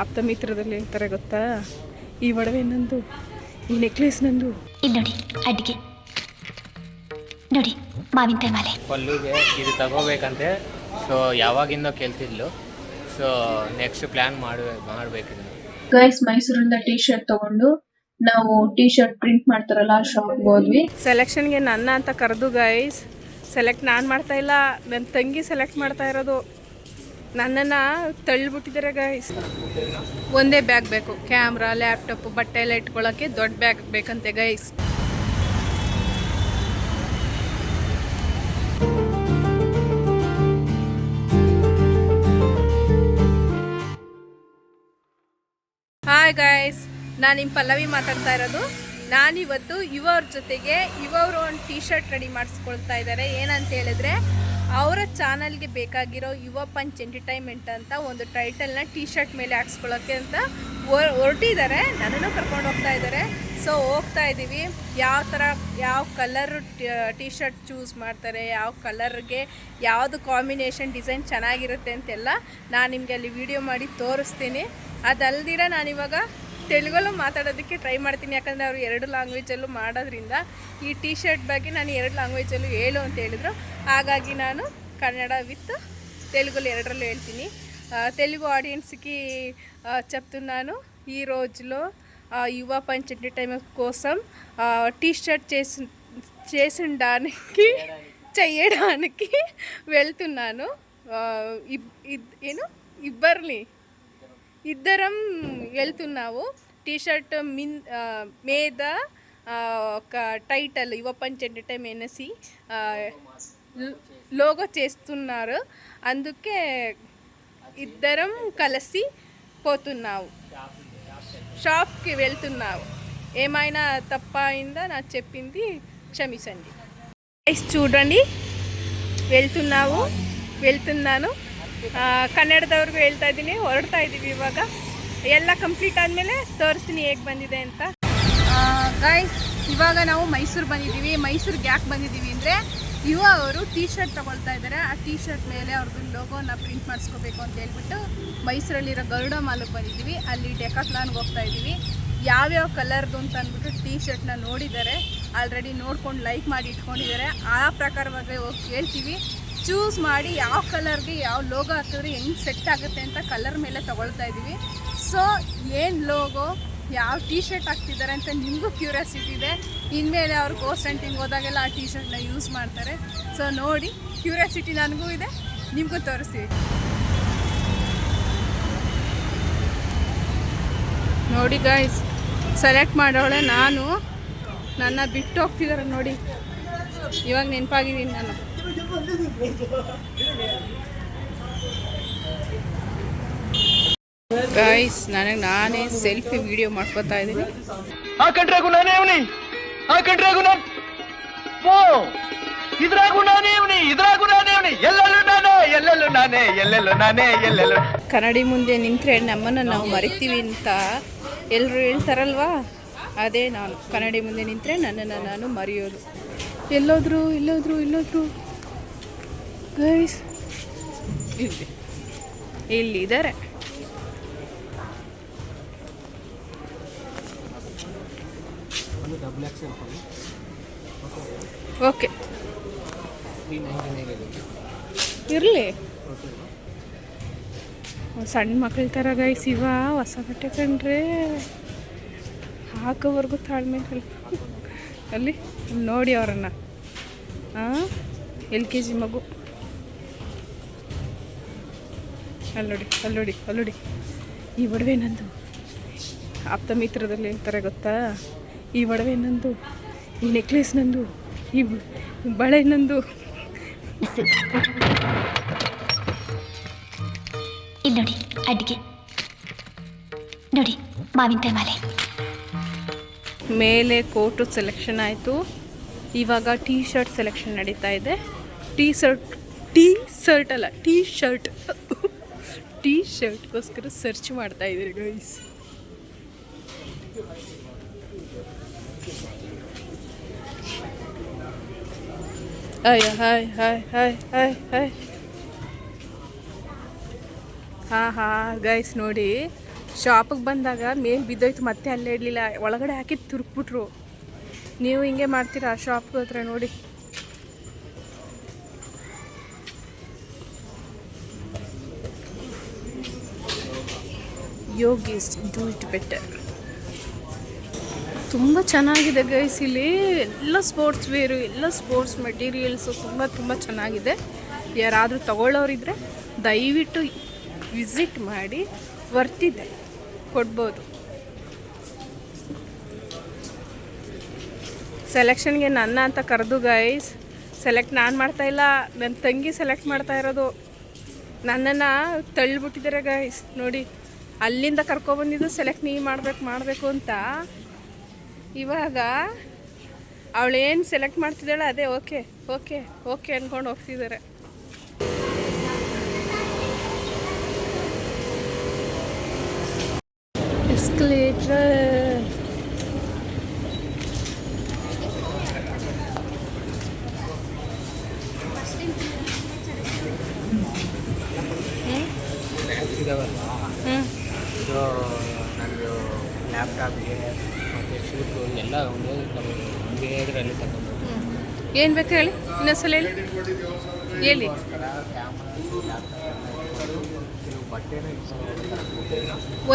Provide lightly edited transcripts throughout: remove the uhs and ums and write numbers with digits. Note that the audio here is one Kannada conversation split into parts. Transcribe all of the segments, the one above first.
ಆಪ್ತ ಮಿತ್ರದಲ್ಲಿ ಹೇಳ್ತಾರೆ ಗೊತ್ತಾ, ಈ ಒಡವೆ ನಂದು, ಈ ನೆಕ್ಲೆಸ್ ನಂದು. ಇಲ್ಲಿ ನೋಡಿ ಅಡ್ಗೆ ನೋಡಿ ಮಾವಿನಕಾಯಿ ಮಾಲೆ ಪಲ್ಲುಗೆ ಇದು ತಗೋಬೇಕಂತೆ. ಸೊ ಯಾವಾಗಿಂದ ಕೇಳ್ತಿದ್ಲು. ಸೊ ನೆಕ್ಸ್ಟ್ ಪ್ಲ್ಯಾನ್ ಮಾಡಬೇಕು. ಗೈಸ್, ಮೈಸೂರಿಂದ ಟೀ ಶರ್ಟ್ ತಗೊಂಡು ನಾವು ಟೀ ಶರ್ಟ್ ಪ್ರಿಂಟ್ ಮಾಡ್ತಾರಲ್ಲ ಆ ಶಾಪ್ ಹೋದ್ವಿ. ಸೆಲೆಕ್ಷನ್ಗೆ ನನ್ನ ಅಂತ ಕರೆದು ಗೈಸ್, ಸೆಲೆಕ್ಟ್ ನಾನು ಮಾಡ್ತಾ ಇಲ್ಲ, ನನ್ನ ತಂಗಿ ಸೆಲೆಕ್ಟ್ ಮಾಡ್ತಾ ಇರೋದು. ನನ್ನನ್ನು ತಳ್ಳಿಬಿಟ್ಟಿದ್ದಾರೆ ಗೈಸ್. ಒಂದೇ ಬ್ಯಾಗ್ ಬೇಕು, ಕ್ಯಾಮ್ರಾ, ಲ್ಯಾಪ್ಟಾಪ್, ಬಟ್ಟೆ ಎಲ್ಲ ಇಟ್ಕೊಳ್ಳೋಕ್ಕೆ ದೊಡ್ಡ ಬ್ಯಾಗ್ ಬೇಕಂತೆ ಗೈಸ್. ಹಾಯ್ ಗೈಸ್, ನಾನು ನಿಮ್ಮ ಪಲ್ಲವಿ ಮಾತಾಡ್ತಾ ಇರೋದು. ನಾನಿವತ್ತು ಯುವವ್ರ ಜೊತೆಗೆ ಯುವವರು ಒಂದು ಟೀ ಶರ್ಟ್ ರೆಡಿ ಮಾಡಿಸ್ಕೊಳ್ತಾ ಇದ್ದಾರೆ. ಏನಂತ ಹೇಳಿದ್ರೆ, ಅವರ ಚಾನಲ್ಗೆ ಬೇಕಾಗಿರೋ ಯುವ ಪಂಚ್ ಎಂಟರ್ಟೈನ್ಮೆಂಟ್ ಅಂತ ಒಂದು ಟೈಟಲ್ನ ಟೀ ಶರ್ಟ್ ಮೇಲೆ ಹಾಕ್ಸ್ಕೊಳ್ಳೋಕ್ಕೆ ಅಂತ ಹೊರಟಿದ್ದಾರೆ. ನನ್ನನ್ನು ಕರ್ಕೊಂಡು ಹೋಗ್ತಾ ಇದ್ದಾರೆ. ಸೊ ಹೋಗ್ತಾ ಇದ್ದೀವಿ. ಯಾವ ಕಲರ್ ಟೀ ಶರ್ಟ್ ಚೂಸ್ ಮಾಡ್ತಾರೆ, ಯಾವ ಕಲರ್ಗೆ ಯಾವುದು ಕಾಂಬಿನೇಷನ್ ಡಿಸೈನ್ ಚೆನ್ನಾಗಿರುತ್ತೆ ಅಂತೆಲ್ಲ ನಾನು ನಿಮಗೆ ಅಲ್ಲಿ ವಿಡಿಯೋ ಮಾಡಿ ತೋರಿಸ್ತೀನಿ. ಅದಲ್ದಿರ ನಾನಿವಾಗ ತೆಲುಗಲ್ಲೂ ಮಾತಾಡೋದಕ್ಕೆ ಟ್ರೈ ಮಾಡ್ತೀನಿ, ಯಾಕಂದರೆ ಅವರು 2 ಲ್ಯಾಂಗ್ವೇಜಲ್ಲೂ ಮಾಡೋದ್ರಿಂದ ಈ ಟೀ ಶರ್ಟ್ ಬಗ್ಗೆ ನಾನು 2 ಲ್ಯಾಂಗ್ವೇಜಲ್ಲೂ ಹೇಳು ಅಂತ ಹೇಳಿದರು. ಹಾಗಾಗಿ ನಾನು ಕನ್ನಡ విత్ తెలుగులో 2రಲ್ಲೂ ಹೇಳ್ತೀನಿ. తెలుగు ఆడియన్స్కి చెప్తున్నాను, ఈ రోజులో యువ పంచ్ ఎంటర్టైన్మెంట్ కోసం టీ షర్ట్ చేయడానికి వెళ్తున్నాను. ఇద్దరం వెళ్తున్నావు. టీ షర్ట్ మీద ఒక టైటిల్ యువ పంచ్ ఎంటర్టైన్మెంట్ అనేసి లోగో చేస్తున్నారు. అందుకే ఇద్దరం కలిసి పోతున్నావు, షాప్కి వెళ్తున్నావు. ఏమైనా తప్ప అయిందా నాకు చెప్పింది క్షమించండి. చూడండి, వెళ్తున్నాను. ಕನ್ನಡದವ್ರಿಗೂ ಹೇಳ್ತಾ ಇದ್ದೀನಿ, ಹೊರಡ್ತಾ ಇದ್ದೀವಿ. ಇವಾಗ ಎಲ್ಲ ಕಂಪ್ಲೀಟ್ ಆದಮೇಲೆ ತೋರಿಸ್ತೀನಿ ಹೇಗೆ ಬಂದಿದೆ ಅಂತ. ಗೈಸ್, ಇವಾಗ ನಾವು ಮೈಸೂರು ಬಂದಿದ್ದೀವಿ. ಮೈಸೂರಿಗೆ ಯಾಕೆ ಬಂದಿದ್ದೀವಿ ಅಂದರೆ, ಯುವ ಅವರು ಟೀ ಶರ್ಟ್ ತೊಗೊಳ್ತಾ ಇದ್ದಾರೆ. ಆ ಟೀ ಶರ್ಟ್ ಮೇಲೆ ಅವ್ರದ್ದು ಲೋಗೋನ ಪ್ರಿಂಟ್ ಮಾಡಿಸ್ಕೋಬೇಕು ಅಂತ ಹೇಳ್ಬಿಟ್ಟು ಮೈಸೂರಲ್ಲಿರೋ ಗರುಡ ಮಾಲ್ಗೆ ಬಂದಿದ್ದೀವಿ. ಅಲ್ಲಿ ಡೆಕಾಥ್ಲಾನ್ಗೆ ಹೋಗ್ತಾ ಇದ್ದೀವಿ. ಯಾವ್ಯಾವ ಕಲರ್ದು ಅಂತ ಅಂದ್ಬಿಟ್ಟು ಟೀ ಶರ್ಟ್ನ ನೋಡಿದ್ದಾರೆ, ಆಲ್ರೆಡಿ ನೋಡ್ಕೊಂಡು ಲೈಕ್ ಮಾಡಿ ಇಟ್ಕೊಂಡಿದ್ದಾರೆ. ಆ ಪ್ರಕಾರವಾಗಿ ಹೋಗಿ ಹೇಳ್ತೀವಿ, ಚೂಸ್ ಮಾಡಿ ಯಾವ ಕಲರ್ಗೆ ಯಾವ ಲೋಗೋ ಹಾಕಿದ್ರೆ ಹೆಂಗೆ ಸೆಟ್ ಆಗುತ್ತೆ ಅಂತ ಕಲರ್ ಮೇಲೆ ತೊಗೊಳ್ತಾ ಇದ್ದೀವಿ. ಸೊ ಏನು ಲೋಗೋ, ಯಾವ ಟೀ ಶರ್ಟ್ ಹಾಕ್ತಿದ್ದಾರೆ ಅಂತ ನಿಮಗೂ ಕ್ಯೂರಿಯಾಸಿಟಿ ಇದೆ. ಇನ್ಮೇಲೆ ಅವ್ರು ಕೋಸ್ಟ್ ಹಂಟಿಂಗ್ ಹೋದಾಗೆಲ್ಲ ಆ ಟೀ ಶರ್ಟ್ನ ಯೂಸ್ ಮಾಡ್ತಾರೆ. ಸೊ ನೋಡಿ, ಕ್ಯೂರಿಯಾಸಿಟಿ ನನಗೂ ಇದೆ, ನಿಮಗೂ ತೋರಿಸ್ತೀವಿ. ನೋಡಿ ಗೈಸ್, ಸೆಲೆಕ್ಟ್ ಮಾಡೋಳೆ ನಾನು. ನನ್ನ ಬಿಟ್ಟು ಹೋಗ್ತಿದ್ದಾರೆ ನೋಡಿ. ಇವಾಗ ನೆನಪಾಗಿದ್ದೀನಿ ನಾನು. ಗೈಸ್, ನಾನೇ ಸೆಲ್ಫಿ ವಿಡಿಯೋ ಮಾಡ್ಕೋತಾ ಇದ್ದೀನಿ. ಆ ಕಂಟ್ರಾಗು ನಾನೇ ಅವನಿ, ಆ ಕಂಟ್ರಾಗು ನಾನು, ಇದ್ರಾಗು ನಾನೇ ಅವನಿ, ಇದ್ರಾಗು ನಾನೇ ಅವನಿ, ಎಲ್ಲೆಲ್ಲೂ ನಾನೇ. ಕನ್ನಡಿ ಮುಂದೆ ನಿಂತರೆ ನಮ್ಮನ್ನು ನಾವು ಮರಿತೀವಿ ಅಂತ ಎಲ್ಲರೂ ಹೇಳ್ತಾರಲ್ವಾ, ಅದೇ ನಾನು. ಕನ್ನಡಿ ಮುಂದೆ ನಿಂತರೆ ನನ್ನನ್ನು ನಾನು ಮರೆಯೋದು. ಎಲ್ಲೋದ್ರು ಗೈಸ್, ಇಲ್ಲಿದ್ದಾರೆ. ಓಕೆ, ಇರಲಿ. ಸಣ್ಣ ಮಕ್ಕಳ ಥರ ಗೈಸ್ ಇವ ಹೊಸ ಬಟ್ಟೆ ಕಂಡ್ರೆ ಹಾಕೋವರೆಗೂ ತಾಳ್ಮೆ ಅಲ್ಲಿ ನೋಡಿ ಅವರನ್ನು. LKG ಮಗು. ಅಲ್ಲೋಡಿ. ಈ ಒಡವೆ ನಂದು, ಆಪ್ತ ಮಿತ್ರದಲ್ಲಿ ಹೇಳ್ತಾರೆ ಗೊತ್ತಾ, ಈ ಒಡವೆ ನಂದು, ಈ ನೆಕ್ಲೆಸ್ ನಂದು, ಈ ಬಳೆ ನಂದು. ಇಲ್ಲಿ ನೋಡಿ ಅಡ್ಗೆ ನೋಡಿ ಮಾವಿನಕಾಯಿ ಮಾಲೆ. ಮೇಲೆ ಕೋಟು ಸೆಲೆಕ್ಷನ್ ಆಯಿತು. ಇವಾಗ ಟೀ ಶರ್ಟ್ ಸೆಲೆಕ್ಷನ್ ನಡೀತಾ ಇದೆ. ಟೀ ಶರ್ಟ್ಗೋಸ್ಕರ ಸರ್ಚ್ ಮಾಡ್ತಾ ಇದ್ದೀರಿ ಗೈಸ್. ಹಾಯ್. ಹಾಂ ಗೈಸ್ ನೋಡಿ, ಶಾಪಿಗೆ ಬಂದಾಗ ಮೇಲೆ ಬಿದ್ದೋಯ್ತು, ಮತ್ತೆ ಅಲ್ಲೇ ಇಡಲಿಲ್ಲ, ಒಳಗಡೆ ಹಾಕಿ ತುರುಕ್ಬಿಟ್ರು. ನೀವು ಹಿಂಗೆ ಮಾಡ್ತೀರಾ ಶಾಪ್ಗೆ ಹೋದ್ರೆ ನೋಡಿ. ಯೋಗೀಸ್ ಡೂ ಇಟ್ ಬೆಟರ್. ತುಂಬ ಚೆನ್ನಾಗಿದೆ ಗೈಸ್. ಇಲ್ಲಿ ಎಲ್ಲ ಸ್ಪೋರ್ಟ್ಸ್ ವೇರು, ಎಲ್ಲ ಸ್ಪೋರ್ಟ್ಸ್ ಮೆಟೀರಿಯಲ್ಸು ತುಂಬ ಚೆನ್ನಾಗಿದೆ. ಯಾರಾದರೂ ತಗೊಳ್ಳೋರಿದ್ರೆ ದಯವಿಟ್ಟು ವಿಸಿಟ್ ಮಾಡಿ, ವರ್ತಿದೆ, ಕೊಡ್ಬೋದು. ಸೆಲೆಕ್ಷನ್ಗೆ ನನ್ನ ಅಂತ ಕರೆದು ಗೈಸ್, ಸೆಲೆಕ್ಟ್ ನಾನು ಮಾಡ್ತಾಯಿಲ್ಲ, ನನ್ನ ತಂಗಿ ಸೆಲೆಕ್ಟ್ ಮಾಡ್ತಾ ಇರೋದು. ನನ್ನನ್ನು ತಳ್ಳಿಬಿಟ್ಟಿದ್ದಾರೆ ಗೈಸ್ ನೋಡಿ. ಅಲ್ಲಿಂದ ಕರ್ಕೊಬಂದಿದ್ದು ಸೆಲೆಕ್ಟ್ ನೀವು ಮಾಡಬೇಕು ಅಂತ. ಇವಾಗ ಅವಳೇನು ಸೆಲೆಕ್ಟ್ ಮಾಡ್ತಿದ್ದಾಳೆ ಅದೇ ಓಕೆ ಓಕೆ ಓಕೆ ಅಂದ್ಕೊಂಡು ಹೋಗ್ತಿದ್ದಾರೆ. ಎಸ್ಕಲೇಟರ್ ಸೊ ನಂದು ಲ್ಯಾಪ್ಟಾಪ್ಗೆ ಮತ್ತು ಶೂಟು ಎಲ್ಲ ಒಂದೇ ಇದರಲ್ಲಿ ತಗೊಂಡು. ಏನು ಬೇಕು ಹೇಳಿ, ಇನ್ನೊಂದ್ಸಲ ಹೇಳಿ.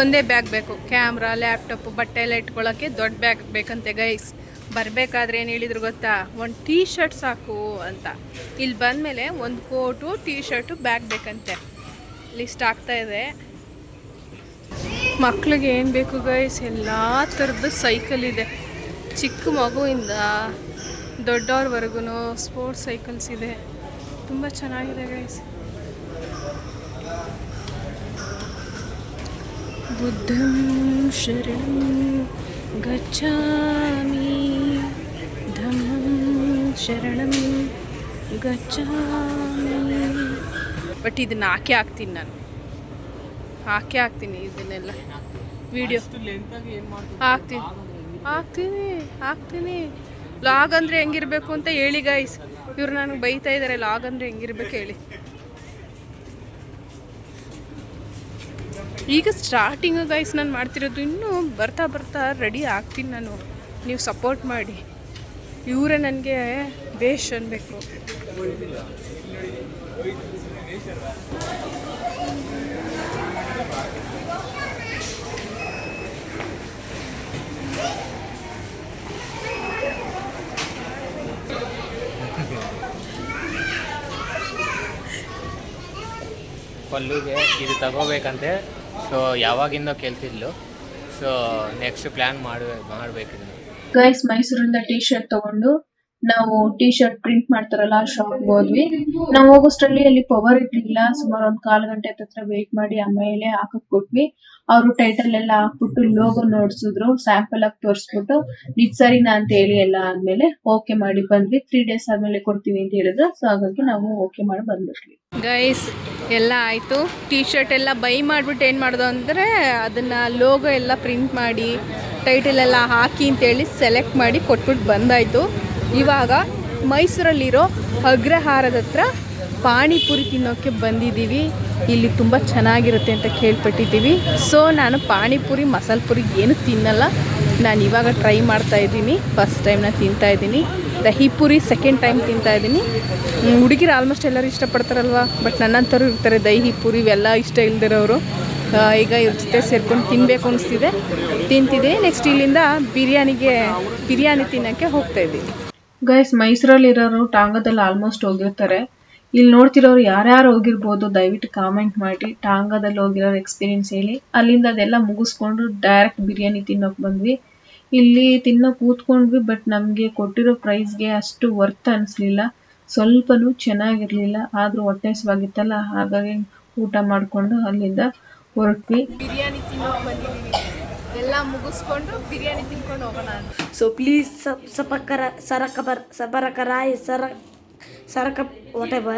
ಒಂದೇ ಬ್ಯಾಗ್ ಬೇಕು, ಕ್ಯಾಮ್ರಾ, ಲ್ಯಾಪ್ಟಾಪ್, ಬಟ್ಟೆ ಎಲ್ಲ ಇಟ್ಕೊಳ್ಳೋಕ್ಕೆ ದೊಡ್ಡ ಬ್ಯಾಗ್ ಬೇಕಂತೆ ಗೈಸ್. ಬರಬೇಕಾದ್ರೆ ಏನು ಹೇಳಿದ್ರು ಗೊತ್ತಾ, ಒಂದು ಟೀ ಶರ್ಟ್ ಸಾಕು ಅಂತ. ಇಲ್ಲಿ ಬಂದಮೇಲೆ ಒಂದು ಕೋಟು, ಟೀ ಶರ್ಟು, ಬ್ಯಾಗ್ ಬೇಕಂತೆ. ಲಿಸ್ಟ್ ಆಗ್ತಾ ಇದೆ. ಮಕ್ಳಿಗೆ ಏನು ಬೇಕು ಗೈಸ್, ಎಲ್ಲ ಥರದ ಸೈಕಲ್ ಇದೆ. ಚಿಕ್ಕ ಮಗುವಿಂದ ದೊಡ್ಡವ್ರವರೆಗೂ ಸ್ಪೋರ್ಟ್ಸ್ ಸೈಕಲ್ಸ್ ಇದೆ. ತುಂಬ ಚೆನ್ನಾಗಿದೆ ಗೈಸ್. ಬುದ್ಧಂ ಶರಣಂ ಗಚ್ಚಾಮಿ, ಧಮ್ಮಂ ಶರಣಂ ಗಚ್ಚಾಮಿ. ಬಟ್ ಇದನ್ನ ಹಾಕ್ತೀನಿ ನಾನು, ಹಾಕ್ತೀನಿ ಇದನ್ನೆಲ್ಲ ವಿಡಿಯೋ ಹಾಕ್ತೀನಿ. ಲಾಗ್ ಅಂದರೆ ಹೆಂಗಿರ್ಬೇಕು ಅಂತ ಹೇಳಿ ಗೈಸ್. ಇವ್ರು ನನಗೆ ಬೈತಾ ಇದ್ದಾರೆ, ಲಾಗ್ ಅಂದರೆ ಹೆಂಗಿರ್ಬೇಕು ಹೇಳಿ. ಈಗ ಸ್ಟಾರ್ಟಿಂಗ್ ಗೈಸ್ ನಾನು ಮಾಡ್ತಿರೋದು, ಇನ್ನೂ ಬರ್ತಾ ರೆಡಿ ಆಗ್ತೀನಿ ನಾನು. ನೀವು ಸಪೋರ್ಟ್ ಮಾಡಿ. ಇವರೇ ನನಗೆ ಬೇಷ್ ಅನ್ಬೇಕು. ಪಲ್ಲುಗೆ ಇದು ತಗೋಬೇಕಂತೆ. ಸೊ ಯಾವಾಗಿಂದ ಕೇಳ್ತಿದ್ಲು. ಸೊ ನೆಕ್ಸ್ಟ್ ಪ್ಲ್ಯಾನ್ ಮಾಡಬೇಕು. ಗೈಸ್, ಮೈಸೂರಿಂದ ಟೀ ಶರ್ಟ್ ತಗೊಂಡು ನಾವು ಟೀ ಶರ್ಟ್ ಪ್ರಿಂಟ್ ಮಾಡ್ತಾರಲ್ಲ ಆ ಶಾಪ್ಗೆ ಹೋದ್ವಿ. ನಾವು ಹೋಗೋಷ್ಟ್ರಲ್ಲಿ ಅಲ್ಲಿ ಪವರ್ ಇರ್ಲಿಲ್ಲ. ಸುಮಾರು 1/4 ಗಂಟೆ ಹತ್ರ ವೇಟ್ ಮಾಡಿ ಆಮೇಲೆ ಹಾಕಕ್ ಕೊಟ್ವಿ. ಅವರು ಟೈಟಲ್ ಎಲ್ಲ ಹಾಕ್ಬಿಟ್ಟು ಲೋಗೋ ನೋಡ್ಸಿದ್ರು, ಸ್ಯಾಂಪಲ್ ಆಗಿ ತೋರಿಸ್ಬಿಟ್ಟು ನಿಜ ಸರಿನಾ ಅಂತ ಹೇಳಿ ಎಲ್ಲ ಆದ್ಮೇಲೆ ಓಕೆ ಮಾಡಿ ಬಂದ್ವಿ. 3 days ಆದ್ಮೇಲೆ ಕೊಡ್ತೀವಿ ಅಂತ ಹೇಳಿದ್ರು. ಸೊ ಹಾಗಾಗಿ ನಾವು ಓಕೆ ಮಾಡಿ ಬಂದ್ಬಿಟ್ವಿ. ಗೈಸ್ ಎಲ್ಲ ಆಯಿತು. ಟೀ ಶರ್ಟ್ ಎಲ್ಲ ಬೈ ಮಾಡಿಬಿಟ್ಟು ಏನು ಮಾಡೋದು ಅಂದರೆ, ಅದನ್ನು ಲೋಗೋ ಎಲ್ಲ ಪ್ರಿಂಟ್ ಮಾಡಿ ಟೈಟಲ್ ಎಲ್ಲ ಹಾಕಿ ಅಂತೇಳಿ ಸೆಲೆಕ್ಟ್ ಮಾಡಿ ಕೊಟ್ಬಿಟ್ಟು ಬಂದಾಯಿತು. ಇವಾಗ ಮೈಸೂರಲ್ಲಿರೋ ಅಗ್ರಹಾರದ ಹತ್ರ ಪಾನಿಪುರಿ ತಿನ್ನೋಕ್ಕೆ ಬಂದಿದ್ದೀವಿ. ಇಲ್ಲಿ ತುಂಬ ಚೆನ್ನಾಗಿರುತ್ತೆ ಅಂತ ಕೇಳ್ಪಟ್ಟಿದ್ದೀವಿ. ಸೊ ನಾನು ಪಾನಿಪುರಿ, ಮಸಾಲೆ ಪುರಿ ಏನು ತಿನ್ನಲ್ಲ. ನಾನು ಇವಾಗ ಟ್ರೈ ಮಾಡ್ತಾಯಿದ್ದೀನಿ. ಫಸ್ಟ್ ಟೈಮ್ ನಾನು ತಿಂತಾಯಿದ್ದೀನಿ. ದಹಿ ಪುರಿ ಸೆಕೆಂಡ್ ಟೈಮ್ ತಿಂತಾಯಿದ್ದೀನಿ. ಹುಡುಗಿರು ಆಲ್ಮೋಸ್ಟ್ ಎಲ್ಲರೂ ಇಷ್ಟಪಡ್ತಾರಲ್ವ, ಬಟ್ ನನ್ನಂಥವ್ರು ಇರ್ತಾರೆ ದಹಿ ಪುರಿ ಇವೆಲ್ಲ ಇಷ್ಟ ಇಲ್ದಿರೋರು. ಈಗ ಇವ್ರ ಜೊತೆ ಸೇರ್ಕೊಂಡು ತಿನ್ನಬೇಕು ಅನಿಸ್ತಿದೆ, ತಿಂತಿದ್ದೀನಿ. ನೆಕ್ಸ್ಟ್ ಇಲ್ಲಿಂದ ಬಿರಿಯಾನಿ ತಿನ್ನೋಕ್ಕೆ ಹೋಗ್ತಾಯಿದ್ದೀನಿ. ಗೈಸ್, ಮೈಸೂರಲ್ಲಿ ಇರೋರು ಟಾಂಗದಲ್ಲಿ ಆಲ್ಮೋಸ್ಟ್ ಹೋಗಿರ್ತಾರೆ. ಇಲ್ಲಿ ನೋಡ್ತಿರೋರು ಯಾರ್ಯಾರು ಹೋಗಿರ್ಬೋದು ದಯವಿಟ್ಟು ಕಾಮೆಂಟ್ ಮಾಡಿ. ಟಾಂಗದಲ್ಲಿ ಹೋಗಿರೋ ಎಕ್ಸ್ಪೀರಿಯನ್ಸ್ ಹೇಳಿ. ಅಲ್ಲಿಂದ ಅದೆಲ್ಲ ಮುಗಿಸ್ಕೊಂಡು ಡೈರೆಕ್ಟ್ ಬಿರಿಯಾನಿ ತಿನ್ನೋಕೆ ಬಂದ್ವಿ. ಇಲ್ಲಿ ತಿನ್ನೋಕೆ ಕೂತ್ಕೊಂಡ್ವಿ, ಬಟ್ ನಮಗೆ ಕೊಟ್ಟಿರೋ ಪ್ರೈಸ್ಗೆ ಅಷ್ಟು ವರ್ತ್ ಅನಿಸ್ಲಿಲ್ಲ. ಸ್ವಲ್ಪನೂ ಚೆನ್ನಾಗಿರ್ಲಿಲ್ಲ. ಆದ್ರೂ ಹೊಟ್ಟೆ ಹಸಿವಾಗಿತ್ತಲ್ಲ, ಹಾಗಾಗಿ ಊಟ ಮಾಡಿಕೊಂಡು ಅಲ್ಲಿಂದ ಹೊರಟ್ವಿ. ಬಿರಿಯಾನಿ ತಿನ್ನೋಕೆ ಬಂದಿದ್ದೀವಿ. ಎಲ್ಲ ಮುಗಿಸ್ಕೊಂಡು ಬಿರಿಯಾನಿ ತಿನ್ಕೊಂಡು ಹೋಗೋಣ ಅಂತ. So please subscribe, whatever.